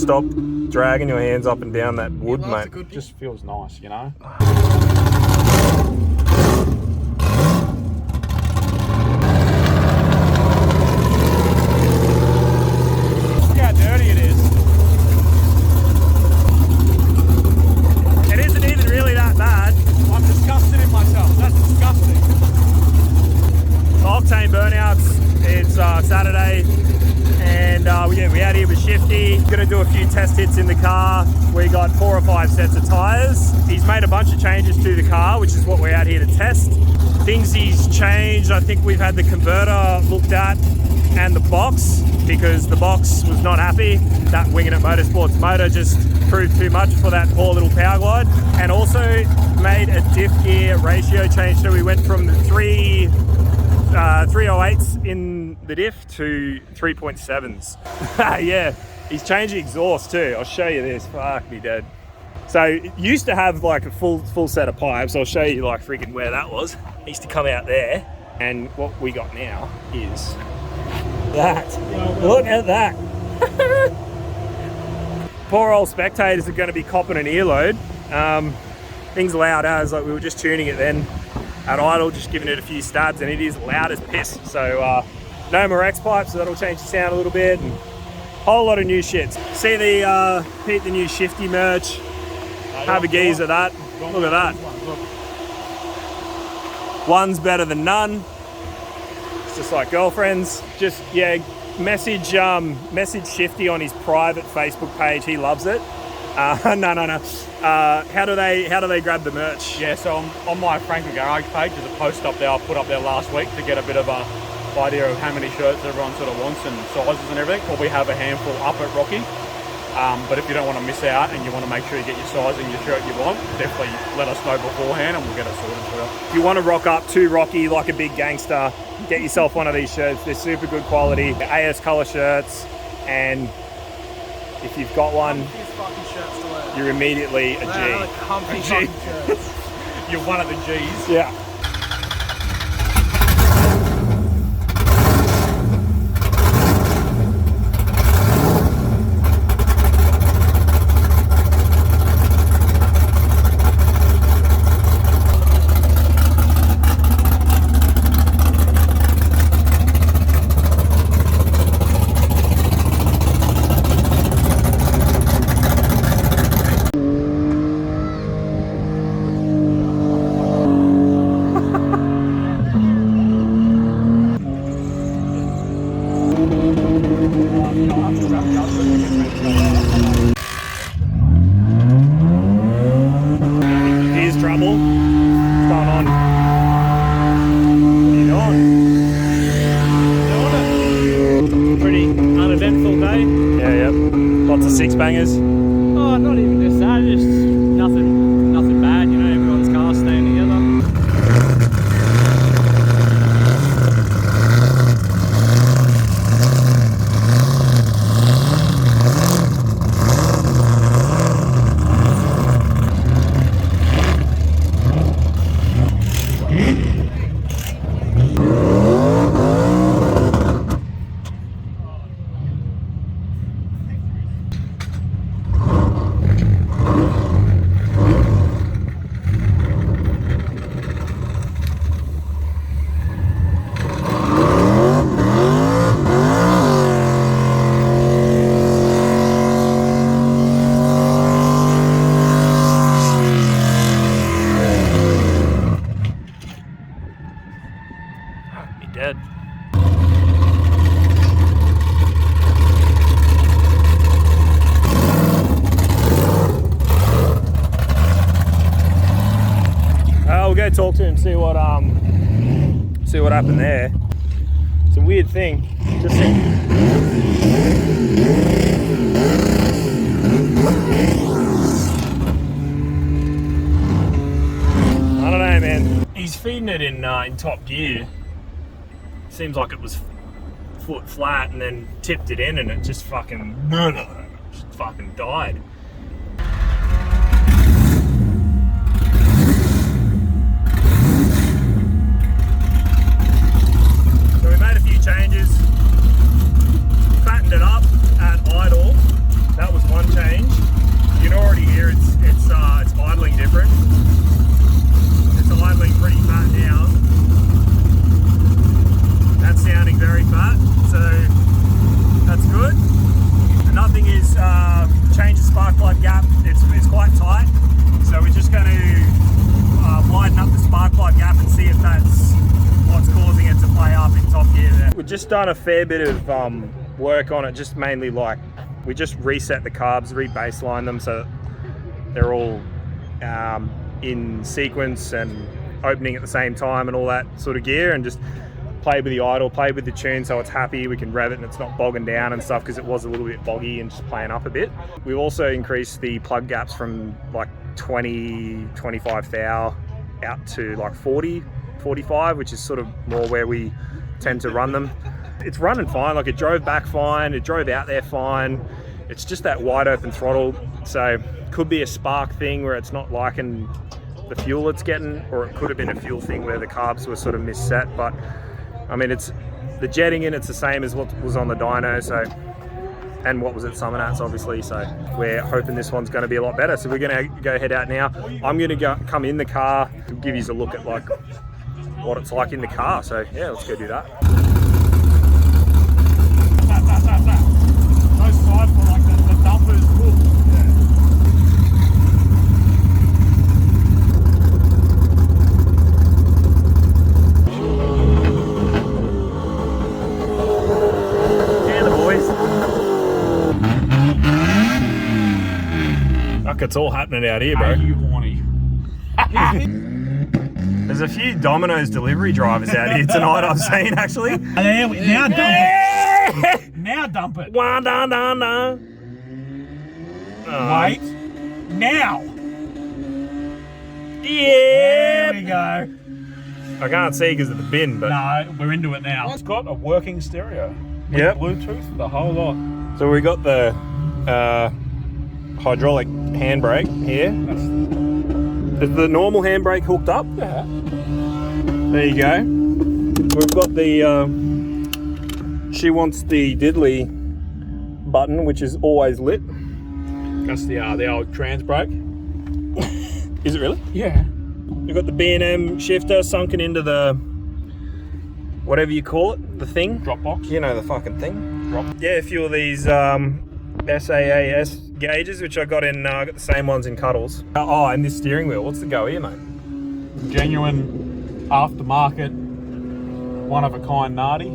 stop dragging your hands up and down that wood, mate. It just feels nice, you know? See how dirty it is. It isn't even really that bad. I'm disgusted in myself. That's disgusting. Octane Burnouts. It's Saturday, and we out here with Shifty. Gonna do a few test hits in the car. We got 4 or 5 sets of tyres. He's made a bunch of changes to the car, which is what we're out here to test. Things he's changed, I think we've had the converter looked at and the box, because the box was not happy. That Winginit Motorsports motor just proved too much for that poor little power glide. And also made a diff gear ratio change, so we went from the 308s in the diff to 3.7s. Yeah, he's changed the exhaust too. I'll show you this. Fuck me dead. So it used to have like a full set of pipes. I'll show you like freaking where that was. It used to come out there, and what we got now is that. Look at that. Poor old spectators are going to be copping an earload. Thing's loud as, like we were just tuning it then at idle, just giving it a few stabs, and it is loud as piss. So no more X pipes, so that'll change the sound a little bit, and a whole lot of new shit. See the Pete the new Shifty merch. Have a gaze at that. Look at that. One's better than none. It's just like girlfriends. Just yeah, message Shifty on his private Facebook page. He loves it. No. How do they grab the merch? Yeah, so on my Franklin Garage page, there's a post up there I put up there last week to get a bit of a idea of how many shirts everyone sort of wants and sizes and everything. Well, we have a handful up at Rocky. But if you don't want to miss out and you want to make sure you get your size and your shirt you want, definitely let us know beforehand and we'll get it sorted for you. If you want to rock up to Rocky like a big gangster, get yourself one of these shirts. They're super good quality. They're AS color shirts, and if you've got one, you're immediately a G. You're one of the G's. Yeah. Here's trouble. What's going on? What are you doing? Pretty uneventful day. Yeah, yep. Lots of 6-bangers. Oh, not even just that, just nothing bad, you know, everyone's car's staying together. Dead. We'll go talk to him, see what happened there. It's a weird thing. Just think. I don't know, man. He's feeding it in top gear. Seems like it was foot flat and then tipped it in and it just fucking died. So we made a few changes, fattened it up at idle. That was one just done a fair bit of work on it, just mainly like, we just reset the carbs, re-baseline them so they're all in sequence and opening at the same time and all that sort of gear, and just played with the idle, played with the tune so it's happy, we can rev it and it's not bogging down and stuff, because it was a little bit boggy and just playing up a bit. We've also increased the plug gaps from like 20, 25 thou out to like 40, 45, which is sort of more where we tend to run them. It's running fine, like it drove back fine, it drove out there fine. It's just that wide open throttle, so could be a spark thing where it's not liking the fuel it's getting, or it could have been a fuel thing where the carbs were sort of misset. But I mean, it's the jetting in, it's the same as what was on the dyno, so, and what was at Rockynats obviously, so we're hoping this one's going to be a lot better. So we're going to go head out now. I'm going to come in the car and give you a look at like what it's like in the car. So yeah, let's go do that. Those sides were like the dumpers. It's all happening out here, bro. Are you horny? There's a few Domino's delivery drivers out here tonight, I've seen, actually. Now dump it. Now dump it. Wait. Now. Yeah. There we go. I can't see because of the bin, but... No, we're into it now. It's got a working stereo. Yep. Bluetooth, the whole lot. So we got the hydraulic handbrake here. Is the normal handbrake hooked up? Yeah. There you go. We've got the she wants the diddly button, which is always lit. That's the old trans brake. Is it really? Yeah. We've got the B&M shifter sunken into the whatever you call it, the thing. Drop box. You know the fucking thing. Drop. Yeah, a few of these SAAS gauges, which I got in, I got the same ones in Cuddles. Oh, and this steering wheel, what's the go here, mate? Genuine aftermarket, one of a kind Nardi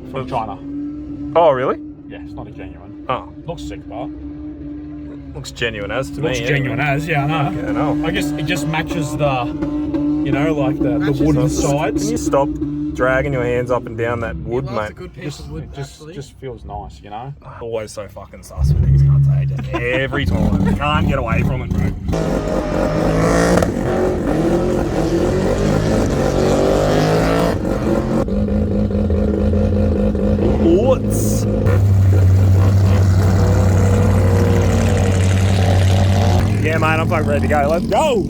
from China. Oh, really? Yeah, it's not a genuine. Oh, Looks sick, but looks genuine as to looks me. genuine as, yeah, I know. Yeah, I know. I guess it just matches the, you know, like the wooden sides. Can you stop dragging your hands up and down that wood, mate? Just feels nice, you know. Always so fucking sus with these, can't I? Just every time. Can't get away from it, bro. What's? Yeah, mate, I'm fucking ready to go. Let's go!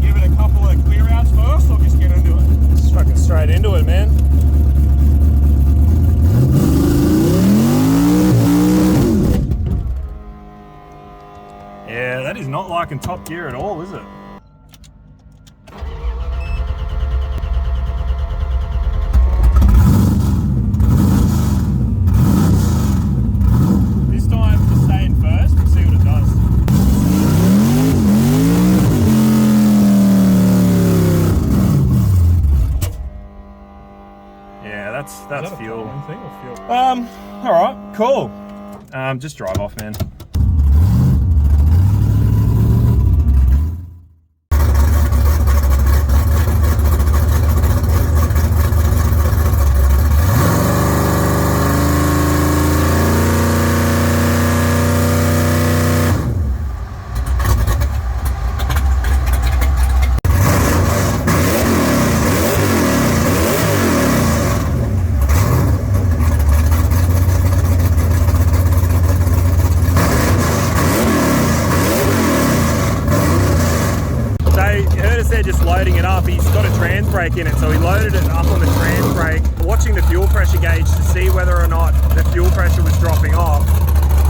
Give it a couple of clear outs first, or just get into it? Just fucking straight into it, man. Yeah, that is not like in top gear at all, is it? This time, just stay in first and see what it does. Yeah, that's fuel. Thing or fuel? All right, cool. Just drive off, man. Just loading it up, he's got a trans brake in it, so he loaded it up on the trans brake, watching the fuel pressure gauge to see whether or not the fuel pressure was dropping off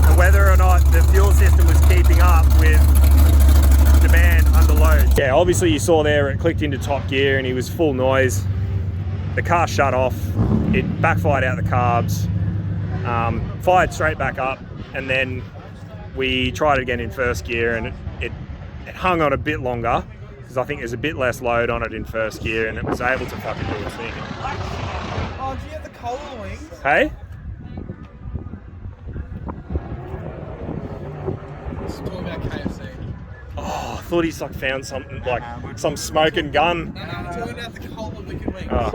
and whether or not the fuel system was keeping up with demand under load. Yeah, obviously you saw there it clicked into top gear and he was full noise. The car shut off, it backfired out the carbs, fired straight back up, and then we tried it again in first gear, and it hung on a bit longer because I think there's a bit less load on it in first gear, and it was able to fucking do its thing. Oh, did you get the cola wings? Hey? Let's talk about KFC. Oh, I thought he's like found something like some smoking gun. No, we're talking about the cola wicked wings. Oh,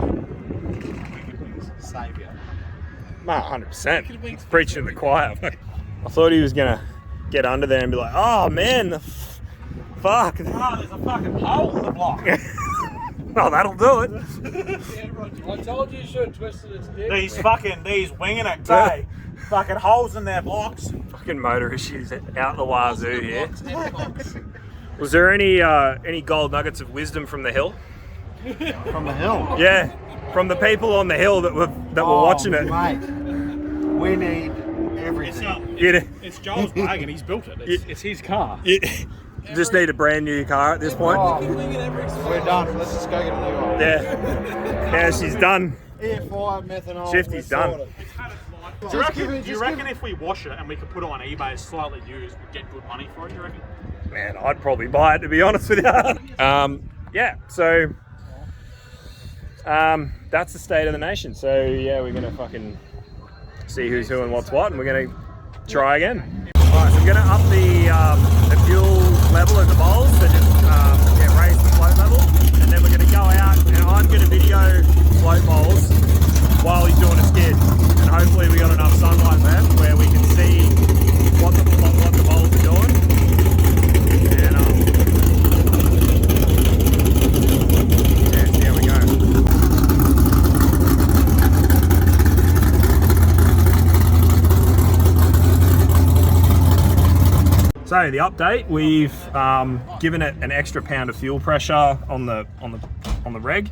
Saviour. nah, 100%. Preaching to the choir. I thought he was gonna get under there and be like, oh man, fuck. Oh, there's a fucking hole in the block. Oh, that'll do it. I told you should have twisted its dick. These Winginit, hey, fucking holes in their blocks. Fucking motor issues out the wazoo here. Was there any gold nuggets of wisdom from the hill? From the hill. Yeah, from the people on the hill that were watching it. Mate, we need everything. It's Joel's bag and he's built it. It's his car. You just need a brand new car at this point. Oh, we're done. Let's just go get a new one. Yeah, she's done. EFI, methanol. Shifty's done. Do you reckon if we wash it and we could put it on eBay as slightly used, we'd get good money for it, do you reckon? Man, I'd probably buy it, to be honest with you. Yeah, so that's the state of the nation. So yeah, we're gonna fucking see who's who and what's what, and we're gonna try again. Alright, so we're gonna up the fuel level in the bowls, so just raise the float level, and then we're gonna go out and I'm gonna video float bowls while he's doing a skid, and hopefully we got enough sunlight left where we can see what the bowls are doing. And yeah, see how we go. So the update, we've given it an extra pound of fuel pressure on the reg.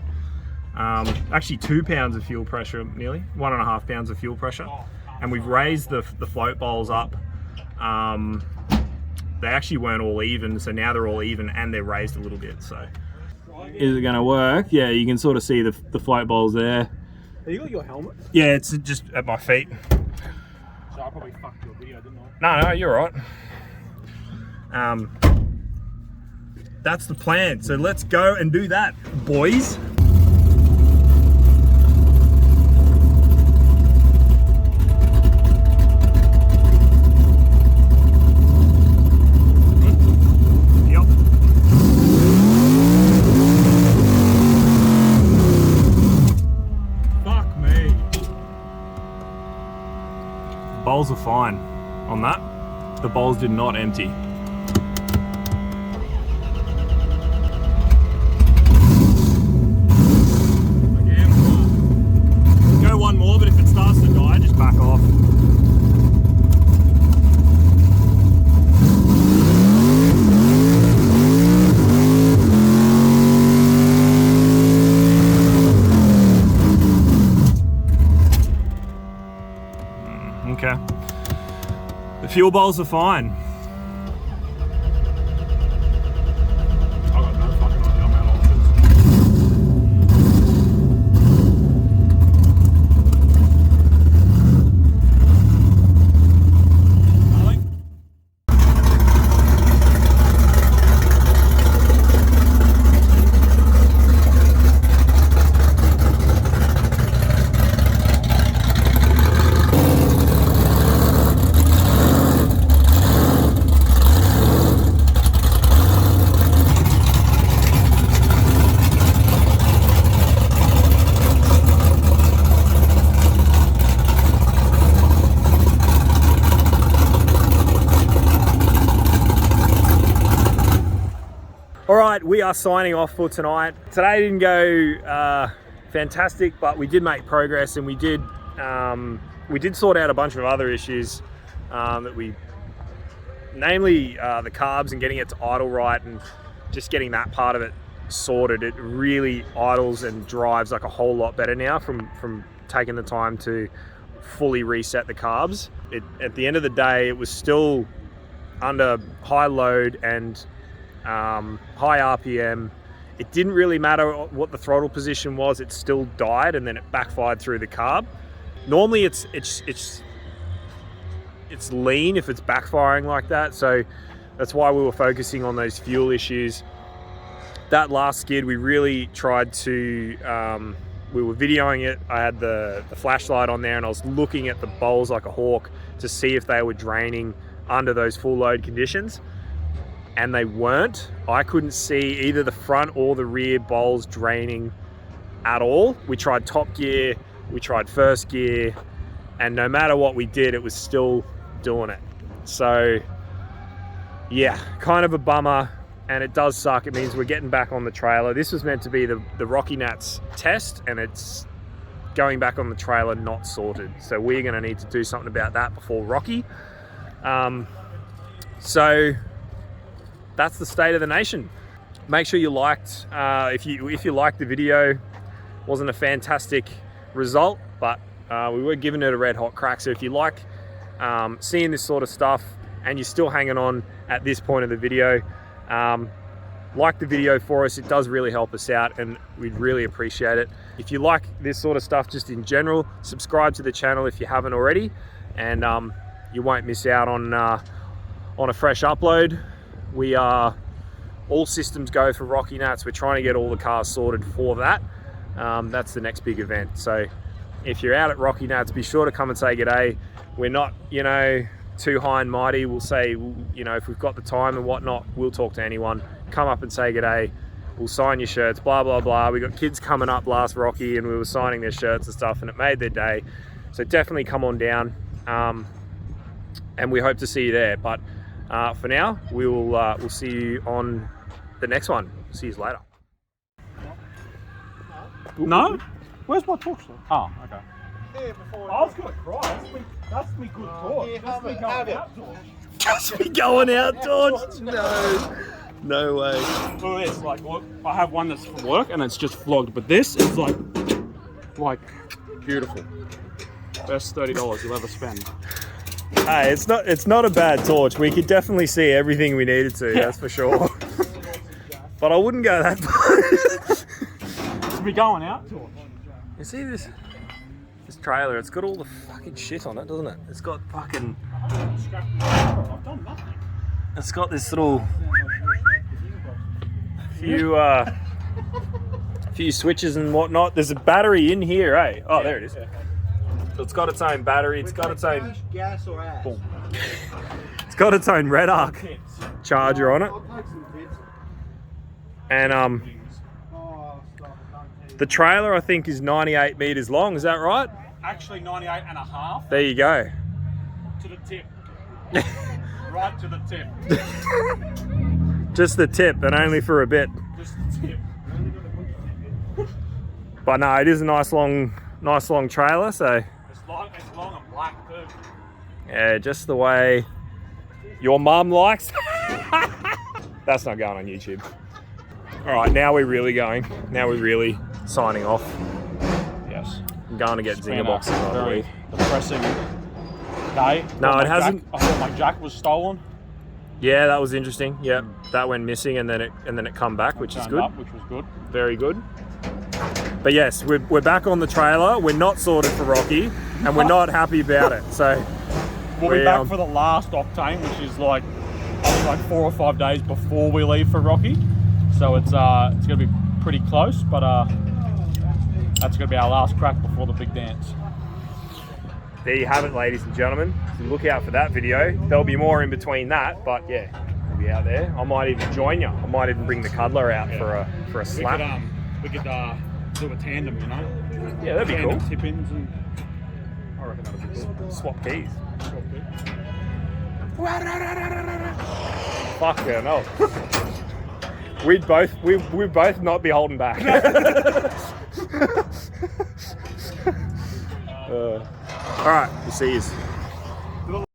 Actually 2 pounds of fuel pressure, nearly 1.5 pounds of fuel pressure, and we've raised the float bowls up. They actually weren't all even, so now they're all even and they're raised a little bit. So is it going to work? Yeah, you can sort of see the float bowls there. Have you got your helmet? Yeah, it's just at my feet. So I probably fucked your video, didn't I? No, you're right. That's the plan. So let's go and do that, boys. Yep. Fuck me. Bowls are fine on that. The bowls did not empty. Go one more, but if it starts to die, just back off. Okay. The fuel bowls are fine. I got no fucking idea I'm out of options. Alright, we are signing off for tonight. Today didn't go fantastic, but we did make progress, and we did sort out a bunch of other issues namely the carbs and getting it to idle right, and just getting that part of it sorted. It really idles and drives like a whole lot better now from taking the time to fully reset the carbs. At the end of the day, it was still under high load and high RPM. It didn't really matter what the throttle position was, it still died, and then it backfired through the carb. Normally it's it's lean if it's backfiring like that. So that's why we were focusing on those fuel issues. That last skid, we really tried to, we were videoing it. I had the flashlight on there and I was looking at the bowls like a hawk to see if they were draining under those full load conditions. And they weren't. I couldn't see either the front or the rear bowls draining at all. We tried top gear, we tried first gear, and no matter what we did, it was still doing it. So yeah, kind of a bummer. And it does suck. It means we're getting back on the trailer. This was meant to be the Rockynats test, and it's going back on the trailer not sorted. So we're going to need to do something about that before Rocky. So that's the state of the nation. Make sure you liked. If you liked the video, wasn't a fantastic result, but we were giving it a red hot crack. So if you like seeing this sort of stuff and you're still hanging on at this point of the video, like the video for us. It does really help us out and we'd really appreciate it. If you like this sort of stuff just in general, subscribe to the channel if you haven't already, and you won't miss out on a fresh upload. We are all systems go for Rockynats. We're trying to get all the cars sorted for that. That's the next big event. So if you're out at Rockynats, be sure to come and say g'day. We're not, you know, too high and mighty. We'll say, you know, if we've got the time and whatnot, we'll talk to anyone. Come up and say g'day. We'll sign your shirts, blah, blah, blah. We got kids coming up last Rocky and we were signing their shirts and stuff and it made their day. So definitely come on down. And we hope to see you there. But for now, we'll see you on the next one. See you later. No? Where's my torch? Oh, okay. Yeah, before I was gonna cry. That's me good torch. yeah, That's me have going it. out torch. That's me going out, George. No way. Look at this, like, look, I have one that's for work and it's just flogged, but this is like beautiful. Best $30 you'll ever spend. Hey, it's not a bad torch. We could definitely see everything we needed to, that's for sure. But I wouldn't go that far. It's me going out torch. You see this trailer, it's got all the fucking shit on it, doesn't it? It's got fucking... I've done nothing. It's got this little few switches and whatnot. There's a battery in here, eh? Oh, there it is. So it's got its own battery. It's got its own... gas or ass. It's got its own red arc charger on it. And the trailer, I think, is 98 meters long. Is that right? Actually 98 and a half There you go. to the tip. Right to the tip. Just the tip, and only for a bit. Just the tip. But no, it is a nice long trailer. So It's long and black too. yeah, just the way your mum likes. That's not going on YouTube. All right, now we're really going. Now we're really signing off. Yes. I'm going to get It's been zinger boxes, I very believe. depressing day. No, Thought it my hasn't- jack- I thought my jack was stolen. Yeah, that was interesting. Yeah, that went missing and then it come back, which is Turned good. up, which was good. Very good. But yes, we're back on the trailer. We're not sorted for Rocky, and we're not happy about it. So We'll be back for the last Octane, which is like 4 or 5 days before we leave for Rocky. So it's gonna be pretty close, but that's gonna be our last crack before the big dance. there you have it, ladies and gentlemen. So look out for that video. There'll be more in between that, but yeah, we'll be out there. I might even join you. I might even bring the cuddler out for a slap. We could do a tandem, you know? Yeah, that'd be cool. Tandem tip-ins and I reckon that'd be cool. Swap keys. Fuck yeah, no. We'd both not be holding back. All right, we'll see you.